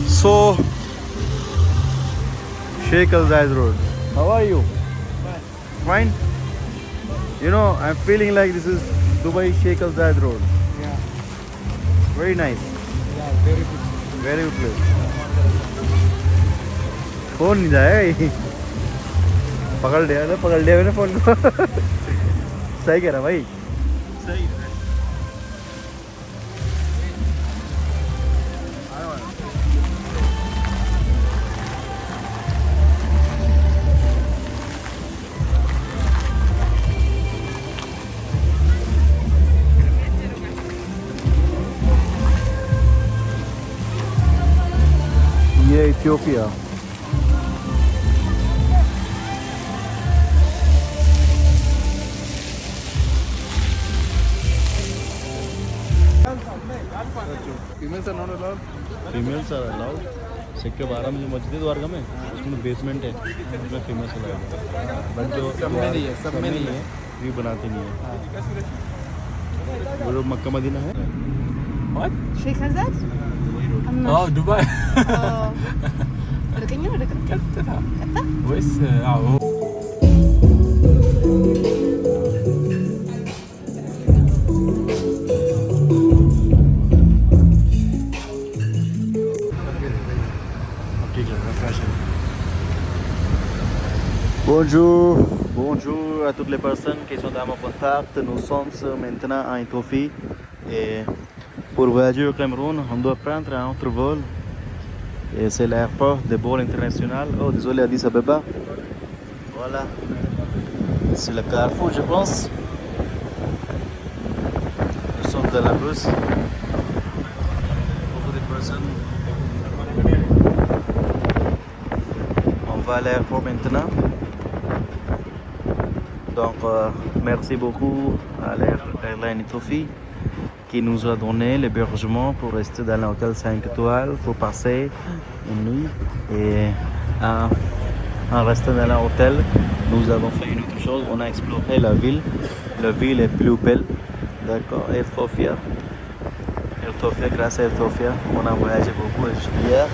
So, Sheikh Al Zayed Road. How are you? Fine. You know, I'm feeling like this is Dubai Sheikh Al Zayed Road. Yeah, Very nice. yeah, very good. Very good place. Phone नहीं जाएगा पकड़ लिया मैंने फोन को सही कह रहा भाई सही ये Ethiopia Females are not allowed. Females are allowed सिक्के 12 में जो मस्जिद है द्वारका में उसमें बेसमेंट है उसमें फीमेल्स अलाउड है बट जो सब में नहीं है, सब में नहीं है। ये बनाते नहीं है वो जो मक्का मदीना है What? Sheikh Azad? I'm Oh, not. Dubai. Oh. Dekat ni dekat. Kata. Kata? Where's oh. Bonjour, bonjour à toutes les personnes qui sont dans mon contact. Nous sommes maintenant à Itofi et pour voyager au Cameroun, on doit prendre un autre vol. Et c'est l'aéroport de Bole international. Oh, désolé, Addis Abeba. Voilà, c'est le Carrefour, je pense. Nous sommes dans la bus. Beaucoup de personnes. On va à l'aéroport maintenant. Donc, merci beaucoup à l'Airline Itofi qui nous a donné l'hébergement pour rester dans l'hôtel 5 étoiles pour passer une nuit. Et en restant dans l'hôtel, nous avons fait une autre chose. On a exploré la ville. La ville est plus belle. D'accord, Ethiopia. Ethiopia, grâce à Ethiopia, on a voyagé beaucoup hier.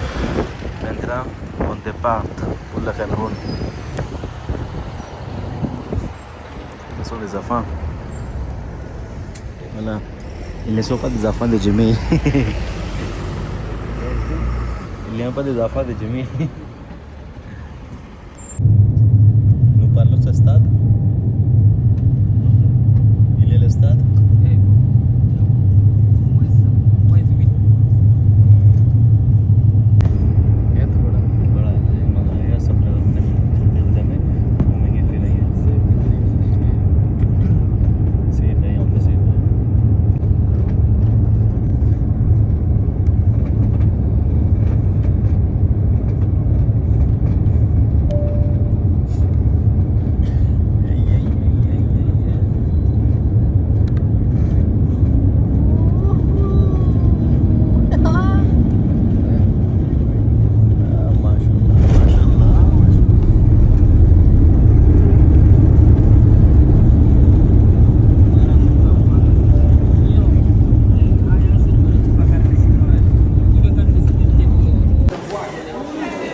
Maintenant, on départ pour le Cameroun. Ce sont des enfants. Voilà. Ils ne sont pas des enfants de Jimmy. Il n'y a pas des enfants de Jimmy. Nous parlons de ce stade. Il est le stade. बड़ा मजा आएगा सब लोग अपने एकदम में घूमेंगे फिरेंगे सेफ है यहाँ पे सेफ है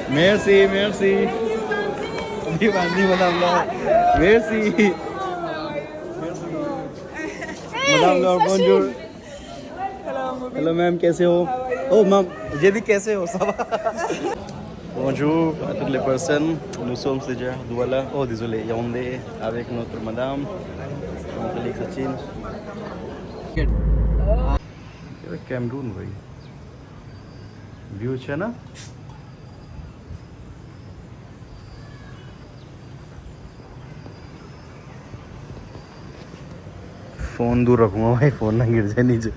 Merci, merci. Dipandi Madame Laure. Merci. Madame Laure, bonjour. Hello ma'am कैसे हो? Oh मैम, ये भी कैसे हो? Ça va? Bonjour à toutes les personnes. Nous sommes déjà Douala. Oh désolé, Yaoundé avec notre madame, mon collègue Sachin. Cameroun भाई. View अच्छा ना? फोन दूर रखूँगा भाई फोन ना गिर जाए नीचे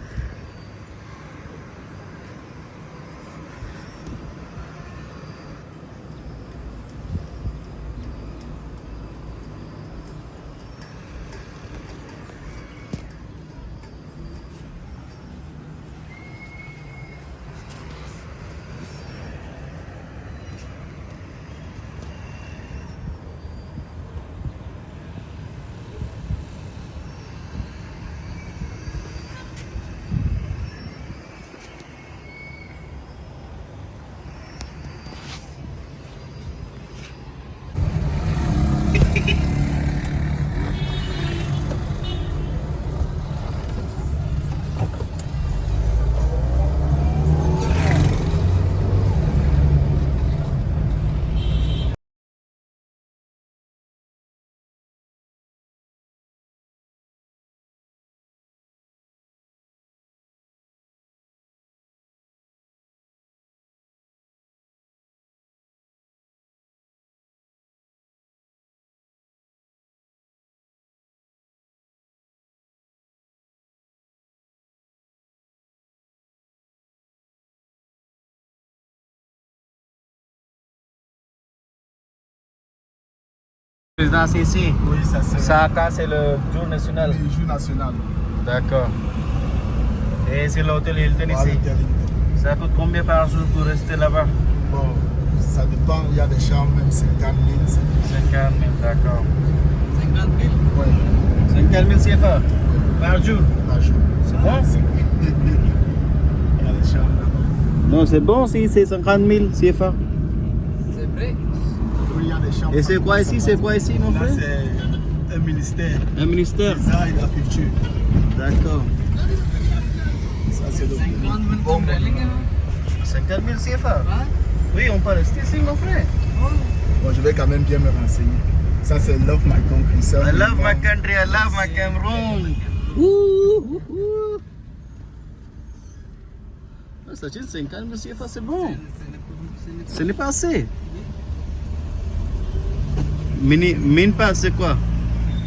Résidence ici. Oui, ça c'est Saka, c'est le jour national. le jour national. D'accord. Et c'est l'hôtel Hilton Voilà, ici. Ça coûte combien par jour pour rester là-bas? Bon, ça dépend. Il y a des chambres, même 50 000. 50 000, d'accord. 50 000? Oui, 50 000 CFA par jour. par jour. C'est bon? Il y a des chambres là-bas. Non, c'est bon si c'est 50 000 CFA. C'est vrai? Oui, il y a des chambres. Et c'est quoi ici? C'est quoi ici, mon Là, frère? c'est un ministère. Un ministère. Les arts et la culture. D'accord. Ça, c'est le 50 000 CFA? Oui, on peut rester ici, mon frère. Bon, je vais quand même bien me renseigner. Ça, c'est Love My Country. Ça, I love my country, I love my Cameroon. Ah, ça tient 50 000 CFA, c'est bon. Ce n'est pas assez. MINPA, c'est quoi?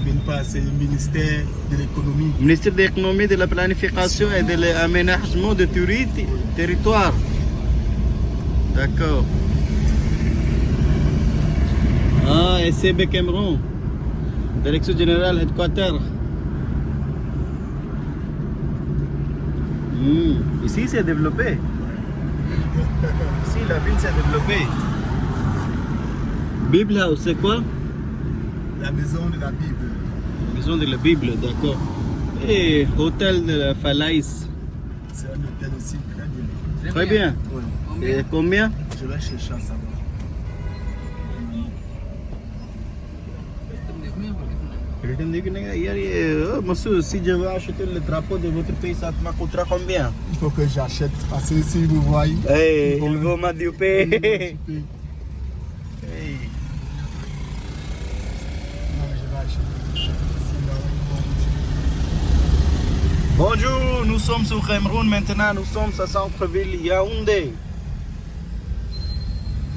MINPA, c'est le ministère de l'économie. Ministère de l'économie, de la planification et de l'aménagement de territoire. D'accord. Ah, SCB Cameroun. Direction générale, headquarter. Ici, c'est développé. Ici, la ville s'est développée. Bible House, c'est quoi? La maison de la Bible. Maison de la Bible, d'accord. Et hôtel de la Falaise. C'est un hôtel aussi très bien. Très bien. Oui. Et combien? Je vais chercher à savoir. Return देखने का यार ये Masood si je veux acheter le drapeau de votre pays ça me coûtera combien? Il faut que j'achète parce que si vous voyez. Hey, il va m'adouper. Non, Hey. je vais acheter. Bonjour, nous sommes au Cameroun maintenant, nous sommes à centre-ville Yaoundé.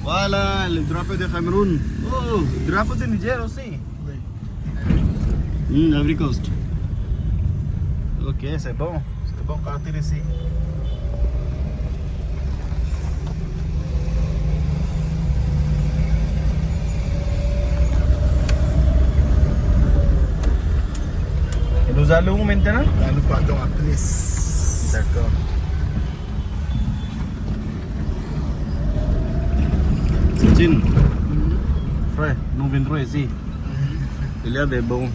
Voilà, le drapeau de Cameroun. Oh, le drapeau de Niger aussi. Oui. Ivory Coast. Ok, c'est bon partir ici. Et nous allons où maintenant? Là, nous partons à Place. D'accord. Sachin, frère, nous viendrons ici. Il y a des bons.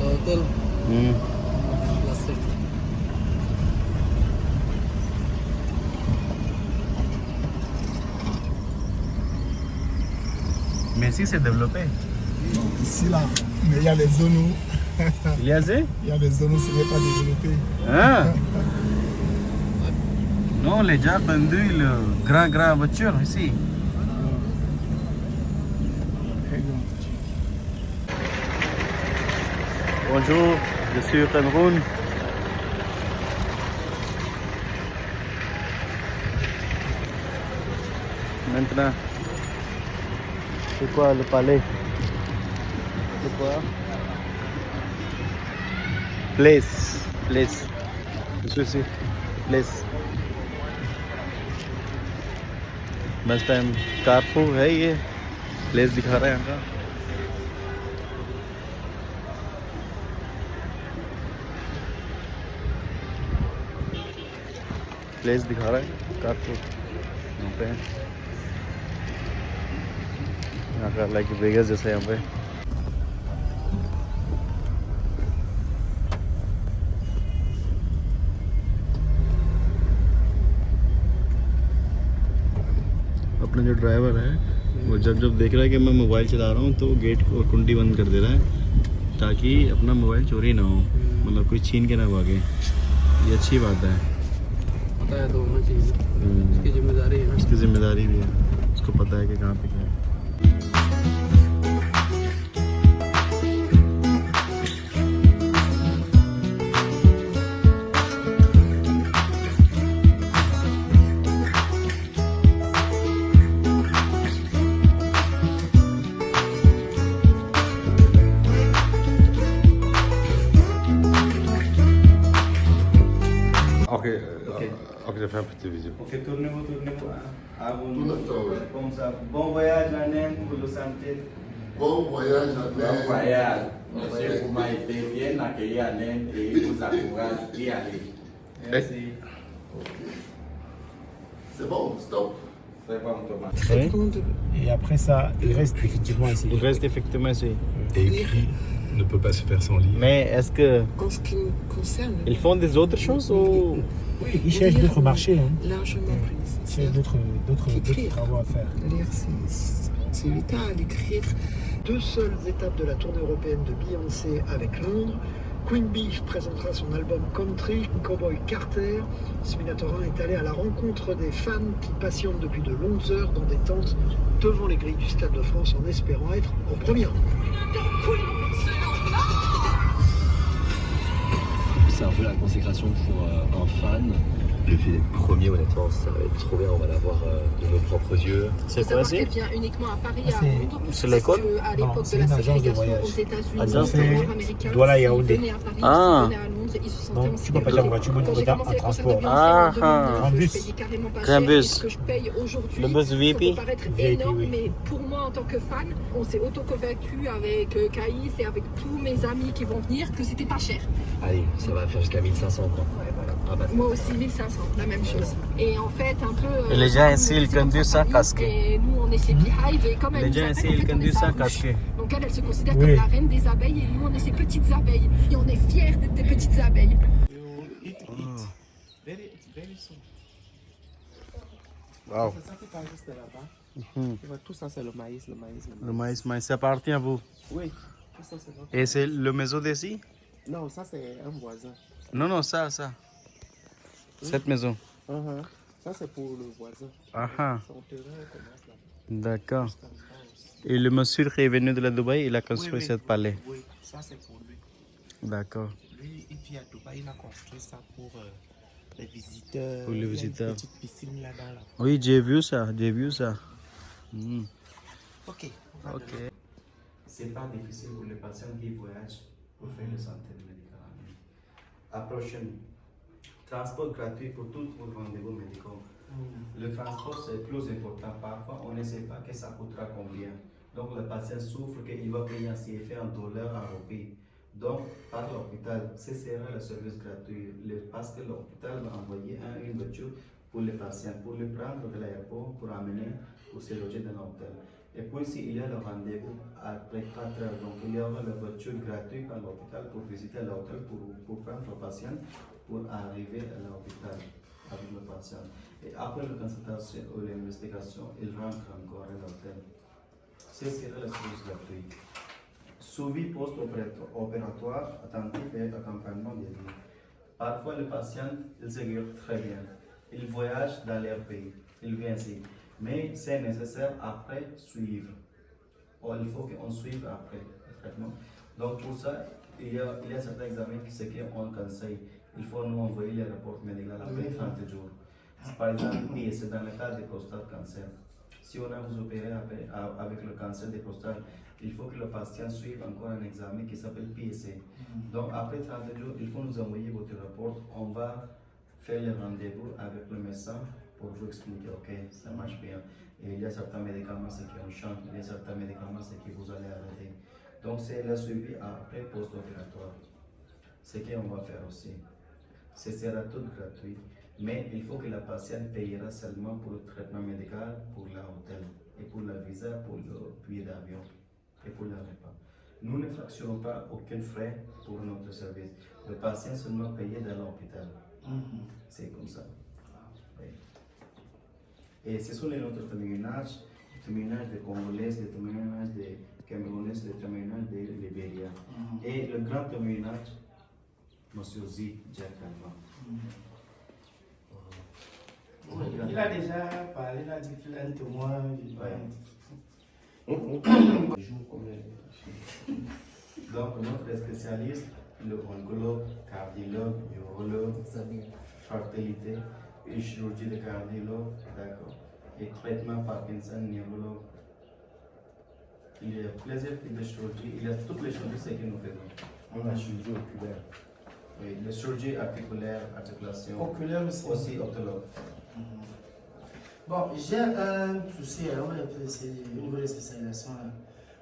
L'hôtel. Mais ici, c'est développé. Ici, là. Mais il y a des zones où. Il y a ça? Il y a des zones où ce n'est pas développé. Ah. Non, les gens conduisent le grand voiture ici. Très grand. Bonjour, je suis au Cameroun. Maintenant, c'est quoi le palais? C'est quoi? Place. Je suis ici. Place. बस टाइम कारफूर है ये प्लेस दिखा रहा है यहाँ का प्लेस दिखा रहा है कारफूर यहाँ पे यहाँ का लाइक वेगस जैसा यहाँ पे अपना जो ड्राइवर है वो जब देख रहा है कि मैं मोबाइल चला रहा हूँ तो गेट को कुंडी बंद कर दे रहा है ताकि अपना मोबाइल चोरी ना हो मतलब कोई छीन के ना भागे ये अच्छी बात है पता है तो होना चाहिए इसकी जिम्मेदारी है उसकी जिम्मेदारी भी है उसको पता है कि कहाँ पे क्या है Ok, j'ai fait une petite vidéo. Ok, tournez-vous. Ah, bon voyage, Anen, pour le santé. Bon voyage, Bon Alain. voyage. Monsieur Kouma a été bien accueilli à Naine et il vous encourage d'y aller. Merci. C'est bon, stop. C'est bon, Thomas. Oui. Et après ça, il reste effectivement ici. Il reste effectivement ici. Et écrit ne peut pas se faire sans lire. Mais est-ce que En ce qui me concerne, ils font des autres choses ou Il cherche d'autres marchés. Hein. largement prise. Il cherche d'autres travaux à faire. Lire, c'est vital d'écrire. Deux seules étapes de la tournée européenne de Beyoncé avec Londres. Queen Bee présentera son album Country, Cowboy Carter. Simulator 1 est allé à la rencontre des fans qui patientent depuis de longues heures dans des tentes devant les grilles du Stade de France en espérant être au premier rang. C'est un peu la consécration pour un fan. Le fait d'être premier, honnêtement, ça va être trop bien. On va l'avoir de nos propres yeux. c'est quoi c'est? vient uniquement à Paris, à Londres. C'est l'école? À Non, c'est une agence de voyage. Agence de Américains, Douala Yaoundé. venaient à Paris, Ah. venaient à Londres, ils se sentaient Donc en tu peux pas dire en voiture, tu peux en transport. Ah, Un bus. Je payais carrément pas Qu'un cher, bus. et ce que je paye aujourd'hui, Le bus ça VIP? peut paraître VIP, énorme, oui. mais pour moi en tant que fan, on s'est auto-convaincu avec Caïs et avec tous mes amis qui vont venir que c'était pas cher. Allez, ça va faire jusqu'à 1500 quoi. Ah bah, Moi aussi 1500, la même chose. Et en fait, un peu. Et les gens ici, ils c'est comme conduisent ça, sans casquer. Et nous, on est ses beehives, et comme elle Les nous gens appelle, ici, en ils fait, on est conduisent sa sans ruche. casquer. Donc elle se considère Oui. comme la reine des abeilles, et nous, on est ses petites abeilles. Et on est fiers d'être des petites abeilles. Wow. C'est ça qui passe juste là-bas. Mhm. Tu vois, tout ça, c'est le maïs, le maïs. Le maïs, ça appartient à vous. Oui, tout ça, c'est notre... Et c'est le maison d'ici? Non, ça, c'est un voisin. Non, ça. Cette maison. Ça, c'est pour le voisin. Ah ah. Son terrain commence là. D'accord. Comme ça aussi. Et le monsieur qui est venu de la Dubaï, il a construit cette palais. Oui, ça, c'est pour lui. D'accord. Lui, il vit à Dubaï, il a construit ça pour les visiteurs. Pour les Il y a visiteurs. une petite piscine là-dedans. Là. Oui, j'ai vu ça. Ok. on va Ok. demain. C'est pas difficile pour les patients qui voyagent pour faire le santé médicale. Approche transport gratuit pour tous vos rendez-vous médicaux. Le transport c'est plus important. Parfois on ne sait pas que ça coûtera combien. Donc le patient souffre qu'il va payer un CFA en dollars en roupies. Donc par l'hôpital, ce sera le service gratuit parce que l'hôpital va envoyer une voiture pour les patients, pour les prendre de l'aéroport, pour amener, pour se loger dans l'hôtel. Et puis s'il y a le rendez-vous après 4 heures, donc il y aura la voiture gratuite à l'hôpital pour visiter l'hôtel, pour prendre le patient, pour arriver à l'hôpital avec le patient. Et après la consultation ou l'investigation, il rentre encore à l'hôtel. Ce sera le service gratuit. Suivi post-opératoire, attentif et accompagnement des lieux. Parfois, le patient, il se guérit très bien. Il voyage dans leur pays. Il vient ici. Mais c'est nécessaire après suivre. Il faut qu'on suive après le traitement. Donc, pour ça, il y a certains examens qui c'est qu'on conseille. Il faut nous envoyer les rapports médicaux après 30 jours. Par exemple, c'est dans le cas de prostate cancer. Si on a vous opéré avec le cancer de prostate, il faut que le patient suive encore un examen qui s'appelle PSA. Donc après 30 jours, il faut nous envoyer votre rapport. On va faire le rendez-vous avec le médecin pour vous expliquer, ok, ça marche bien. Et il y a certains médicaments qui on change, il y a certains médicaments qui vous allez arrêter. Donc c'est le suivi après post-opératoire. Ce qu'on va faire aussi. Ce sera tout gratuit. Mais il faut que la patiente payera seulement pour le traitement médical, pour l'hôtel, et pour le visa, pour le billet d'avion, et pour le repas. Nous ne fractionnons pas aucun frais pour notre service. Le patient seulement payé dans l'hôpital. C'est comme ça. Oui. Et ce sont les autres témoignages de Congolais, les témoignages de Camerounais, les témoignages de Libéria. Et le grand témoignage, M. Zi Jack Alma. Il a déjà parlé, il a dit qu'il a un témoin. Donc, notre spécialiste, le oncologue, cardiologue, urologue, fertilité et chirurgie de cardiologue, d'accord, et traitement Parkinson, neurologue. Il y a plusieurs types de chirurgie, il y a toutes les chirurgies que nous faisons. On a chirurgie oculaire, oui, la chirurgie articulaire, articulation, Oculaire aussi ophtalmologue. Bon, j'ai un souci, alors on va essayer une nouvelle spécialisation là.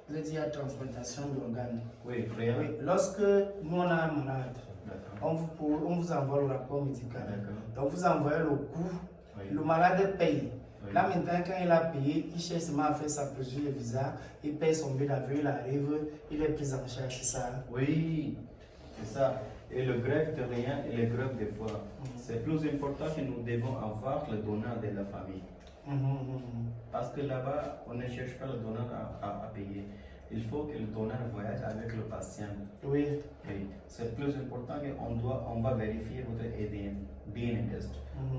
Vous avez dit la transplantation d'organes. Oui, rien. Oui, lorsque nous on a un malade, on vous envoie le rapport médical. Donc vous envoyez le coût, le malade paye. Là maintenant, quand il a payé, il cherche seulement à faire sa procédure de visa, il paye son billet d'avion, il arrive, il est pris en charge, c'est ça? Oui, c'est ça. Et le greffe de rien et le greffe de foie. C'est plus important que nous devons avoir le donneur de la famille. Parce que là-bas, on ne cherche pas le donneur à payer. Il faut que le donneur voyage avec le patient. Oui. Oui. C'est plus important qu'on va vérifier votre ADN, DNA test.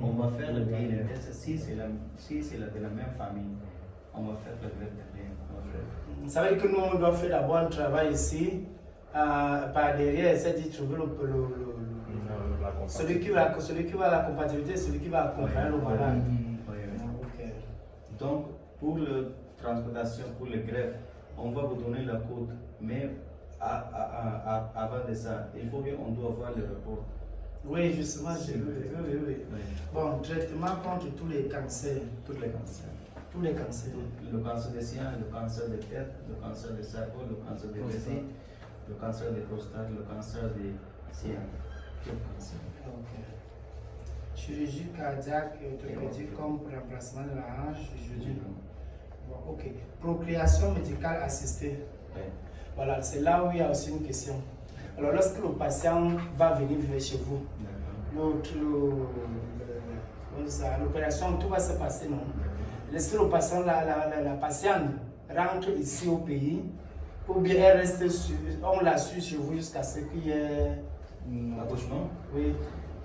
On va faire le DNA test si c'est de la même famille. On va faire le greffe de rien. Ça veut dire que nous, on doit faire d'abord un travail ici. Par derrière, essayer de trouver celui qui va la compatibilité, celui qui va accompagner le malade. Donc, pour la transplantation, pour le greffe, on va vous donner la code, mais avant de ça, il faut qu'on doit voir le rapport. Oui, justement, oui. Bon, traitement contre tous les cancers. Tous les cancers. Tous les cancers. Le cancer de sein, le cancer de tête, le cancer de cerveau, le cancer de vessie, le cancer de prostate, le cancer de sein. Tout cancer. Chirurgie cardiaque et orthopédique comme remplacement de la hanche, Bon, ok. Procréation médicale assistée. Voilà, c'est là où il y a aussi une question. Alors, lorsque le patient va venir vivre chez vous, l'opération, tout va se passer, non? Laissez le patient, la patiente rentre ici au pays, ou bien elle reste on la suit chez vous jusqu'à ce qu'il y ait l'accouchement? Oui.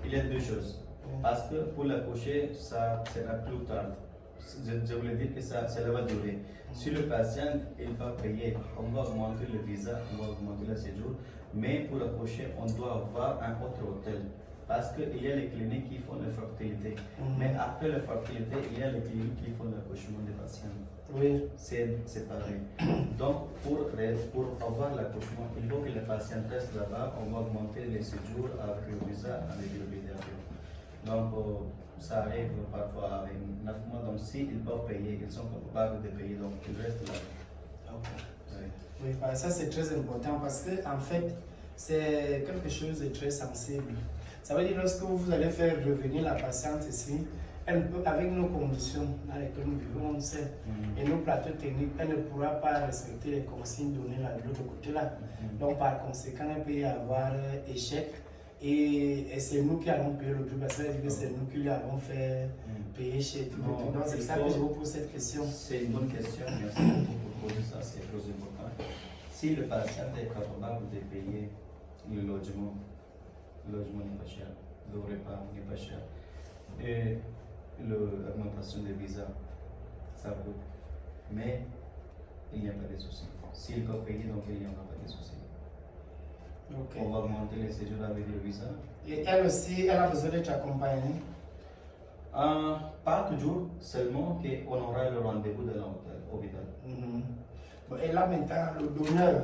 Il y a deux choses. Parce que pour l'accoucher, ça sera plus tard. Je voulais dire que ça va durer. Si le patient il va payer, on va augmenter le visa, on va augmenter le séjour. Mais pour accoucher, on doit avoir un autre hôtel. Parce qu'il y a les cliniques qui font la fertilité. Mais après la fertilité, il y a les cliniques qui font l'accouchement des patients. Oui. C'est pareil. Donc, pour avoir l'accouchement, il faut que le patient reste là-bas. On va augmenter les séjours avec le visa, avec le billet d'avion. Donc, ça arrive parfois avec 9 mois. Donc, s'ils peuvent payer, ils sont capables de payer. Donc, ils restent là. Oui, ça c'est très important parce que en fait, c'est quelque chose de très sensible. Ça veut dire lorsque vous allez faire revenir la patiente ici, elle peut, avec nos conditions dans lesquelles nous vivons, on sait, et nos plateaux techniques, elle ne pourra pas respecter les consignes données là, de l'autre côté là. Donc par conséquent, il peut y avoir échec et c'est nous qui allons payer le prix parce que c'est nous qui lui avons fait payer chez tout le monde. Donc c'est ça que je vous pose cette question. C'est une bonne question, merci beaucoup pour poser ça, c'est très important. Si le patient est capable de payer le logement n'est pas cher, le repas n'est pas cher, et l'augmentation des visas, ça coûte. Mais il n'y a pas de souci. S'il peut payer, donc il n'y aura pas de souci. On va augmenter les séjours avec le visa. Et elle aussi, elle a besoin d'être accompagnée? Pas toujours, seulement qu'on aura le rendez-vous de l'hôpital. Et là maintenant, le donneur.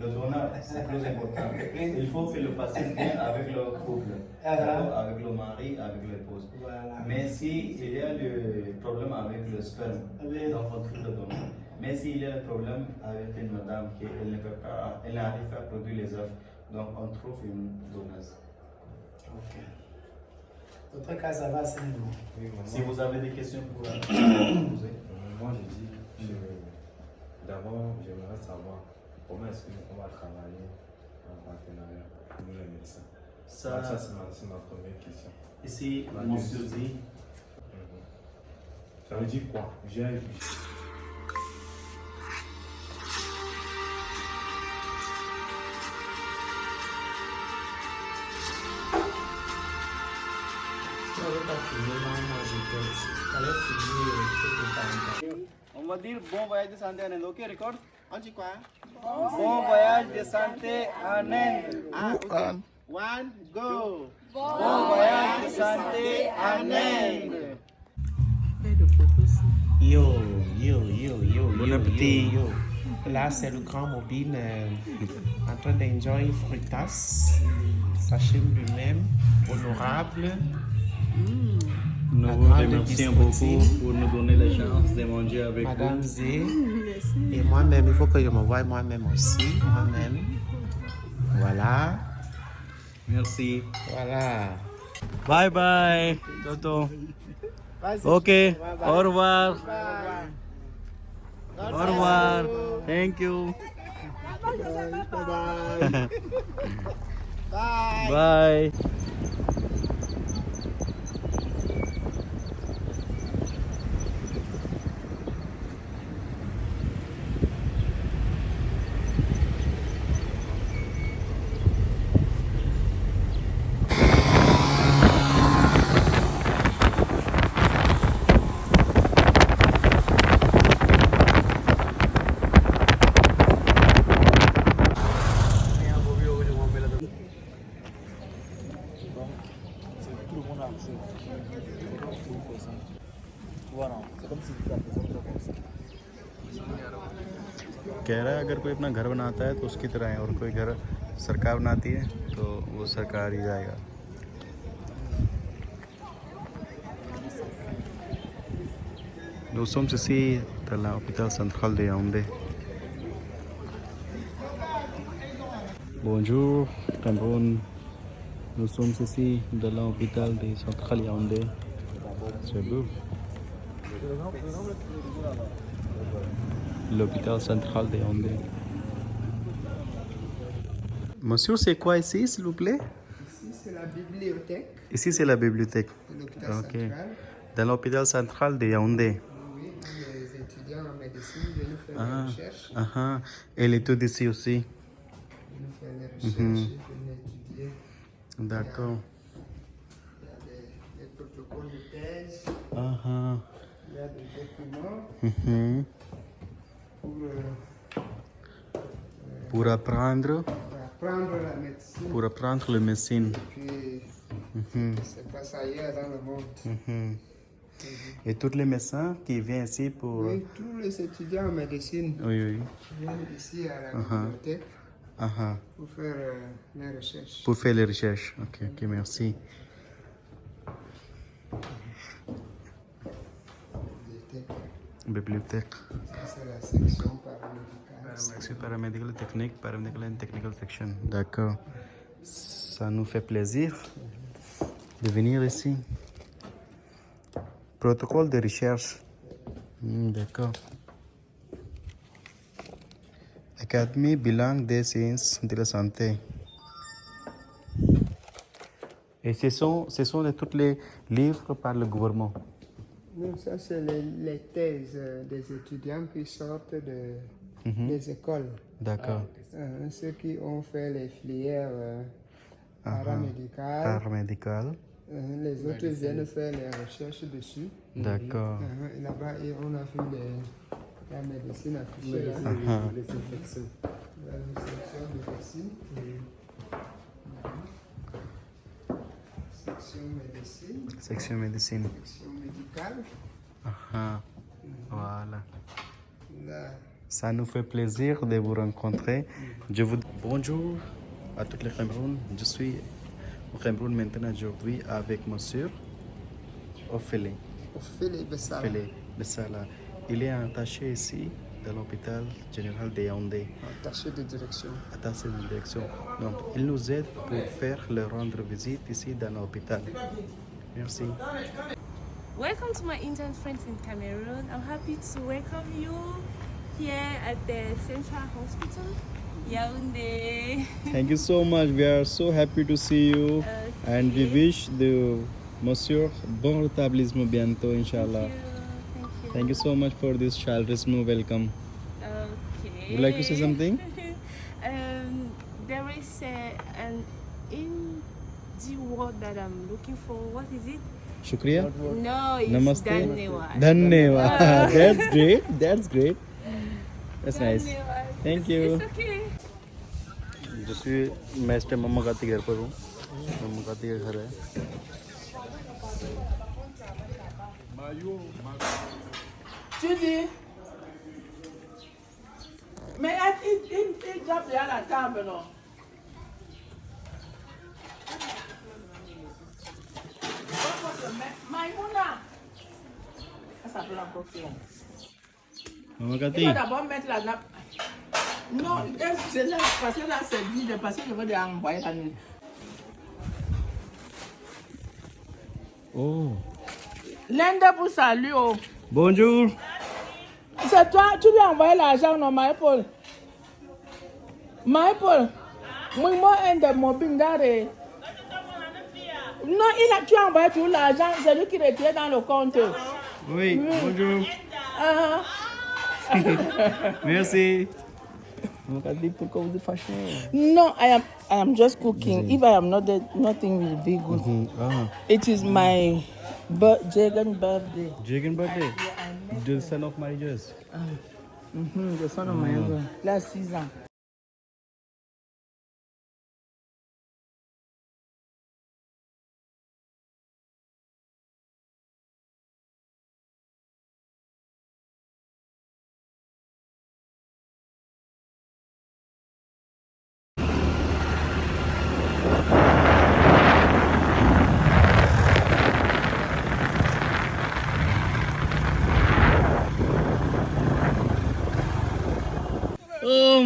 Le donneur, c'est plus important. Il faut que le patient vienne avec le couple, avec le mari, avec l'épouse. Voilà. Mais s'il y a le problème avec le sperme, donc on trouve le donneur. Mais s'il y a le problème avec une madame qui elle n'arrive pas à produire les œufs, donc on trouve une donneuse. Ok. Votre cas, ça va à ce niveau. Oui, si vous avez des questions pour poser. Moi, je dis, d'abord, j'aimerais savoir comment est-ce qu'on va travailler en partenariat, nous les médecins. Ça c'est ma première question. Ici, monsieur dit. Ça veut dire quoi? On va dire bon voyage de santé en Inde, ok, record? On dit quoi? Bon voyage de santé en Inde. One, go! Bon voyage de santé en Inde. Bon appétit. Là, c'est le grand mobile en train d'enjoy fruitas. Sachez lui-même, honorable. Nous vous remercions beaucoup pour nous donner la chance de manger avec Madame vous. Z. Et moi-même, il faut que je me voie moi-même aussi. Moi-même. Voilà. Merci. Voilà. Bye bye. Toto. Ok. Au revoir. Au revoir. Thank you. Bye. कह रहा है अगर कोई अपना घर बनाता है तो उसकी तरह है और कोई घर सरकार बनाती है तो वो सरकार ही जाएगा. Nous sommes ici dans l'hôpital central de Yaoundé. Bonjour Cameroun. Nous sommes ici dans l'hôpital de central Yaoundé. C'est beau. L'hôpital central de Yaoundé. Monsieur, c'est quoi ici, s'il vous plaît? Ici, c'est la bibliothèque Ici, c'est la bibliothèque. de l'hôpital Ok. central. Dans l'hôpital central de Yaoundé. Oui, les étudiants en médecine viennent faire des recherches. Et l'étude ici aussi. Ils viennent faire des recherches, ils viennent étudier. D'accord. Il y a des protocoles de thèse, Ah, il y a des documents mhm. pour Pour apprendre la médecine. pour apprendre la médecine. Puis, Mhm, c'est pas ça ailleurs dans le monde. mhm. Et tous les médecins qui viennent ici pour... Oui, tous les étudiants en médecine Oui. viennent ici à la bibliothèque Ah, pour faire les recherches. pour faire les recherches. Ok, merci. Bibliothèque. Ça, c'est la section paramédicale. Section paramédicale technique, paramédicale and technical section. D'accord. Ça nous fait plaisir de venir ici. Protocole de recherche. D'accord. Académie bilingue des sciences de la santé. Et ce sont tous les livres par le gouvernement. Non, ça, c'est les thèses des étudiants qui sortent des écoles. D'accord. Ceux qui ont fait les filières paramédicales. Paramédical. Les autres viennent faire les recherches dessus. D'accord. Et là-bas, on a vu la médecine affichée. Là. Les infections. La section de médecine. Section médecine. Section médecine. Section médicale. Voilà. Là. Ça nous fait plaisir de vous rencontrer. Bonjour à tous les Cameroun. Je suis au Cameroun maintenant aujourd'hui avec ma soeur Ophélie. Ophélie Bessala. Ophélie Bessala. Il est attaché ici dans l'hôpital général de Yaoundé. Attaché de direction. Attaché de direction. Donc, il nous aide pour faire le rendre visite ici dans l'hôpital. Merci. Welcome to my Indian friends in Cameroon. I'm happy to welcome you here at the Central Hospital, Yaoundé. Thank you so much. We are so happy to see you. And we wish the Monsieur bon rétablissement bientôt, Inshallah. Thank you so much for this childism welcome. Okay. Would you like to say something? There is an Hindi word that I'm looking for. What is it? Shukriya. No, it's Namaste. Dhanyawad. Dhanyawad. That's great. That's great. That's nice. Dhanyawad. Thank you. It's okay. Je suis मैं इस टाइम मम्मा काती घर पर हूँ. मम्मा काती का घर है. Tu dis, mais il tape à la table, non? Maïmouna. Ça s'appelle encore quoi? Maman Il Cathy. faut d'abord mettre la nappe. Non, c'est là, parce que là, c'est vide, parce que je veux déjà envoyer la nuit. Oh. L'Inde vous salue. Oh. Bonjour. C'est toi, tu lui as envoyé l'argent, non, Maïpol? Maïpol, moi, un de mon bindare. Non, tu as envoyé tout l'argent, c'est lui qui retire dans le compte. Oui, bonjour. Ah. Merci. Maman Cathy, pourquoi vous êtes fâché? No, I am just cooking. If I am not there, nothing will be good. It is my Jagan birthday. Jagan birthday? The son of marriages. The son of my husband. Last season. Oh,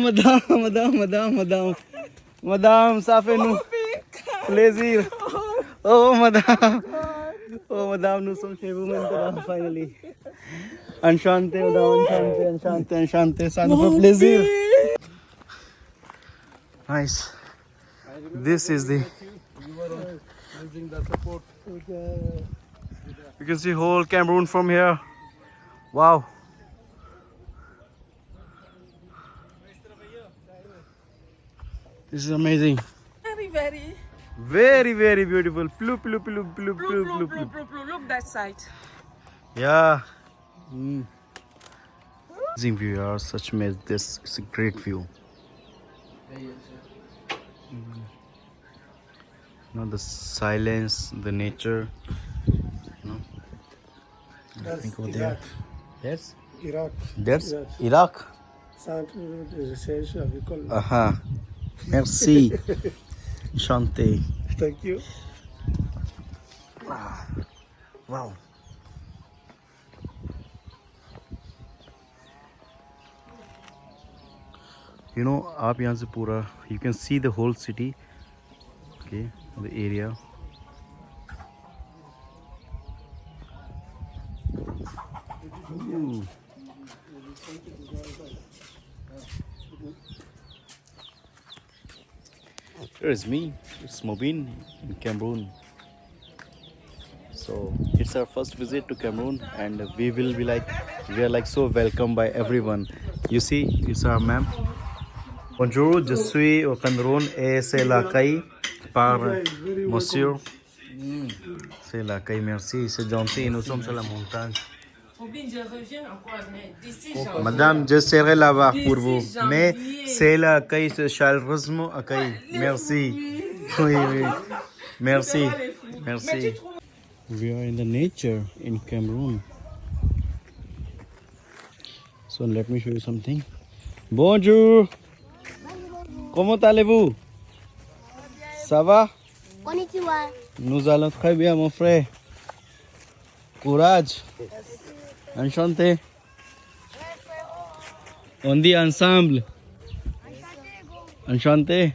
madame, ça fait nous plaisir. Oh, madame, nous sommes chez vous maintenant, finally. Enchanté, madame, enchanté, ça nous fait plaisir. Nice. This is the. You can see whole Cameroon from here. Wow. This is amazing. Very beautiful. Look that side. Yeah. Amazing view, yeah. Such amazing. This is a great view. The silence, the nature. That's go Iraq. there. Yes. Iraq. That's Iraq. Centre de recherche agricole. Aha. Merci. Enchanté. Thank you. Wow. You know, आप यहाँ से पूरा, you can see the whole city. Okay, the area. Ooh. Here is me, it's Mobin in Cameroon. So it's our first visit to Cameroon, and we are like so welcomed by everyone. You see, it's our ma'am. Bonjour, je suis au Cameroun et c'est l'accueil par monsieur. C'est l'accueil, merci, c'est gentil. Nous sommes sur la montagne. Je reviens encore, mais d'ici Madame, je serai là-bas pour vous. Mais c'est l'accueil, ce chaleureusement accueil. Merci. Oui. Merci. We are in the nature in Cameroon. So let me show you something. Bonjour. Comment allez-vous? Ça va? Konnichiwa. Nous allons très bien, mon frère. Courage. Enchanté. On dit ensemble. Enchanté.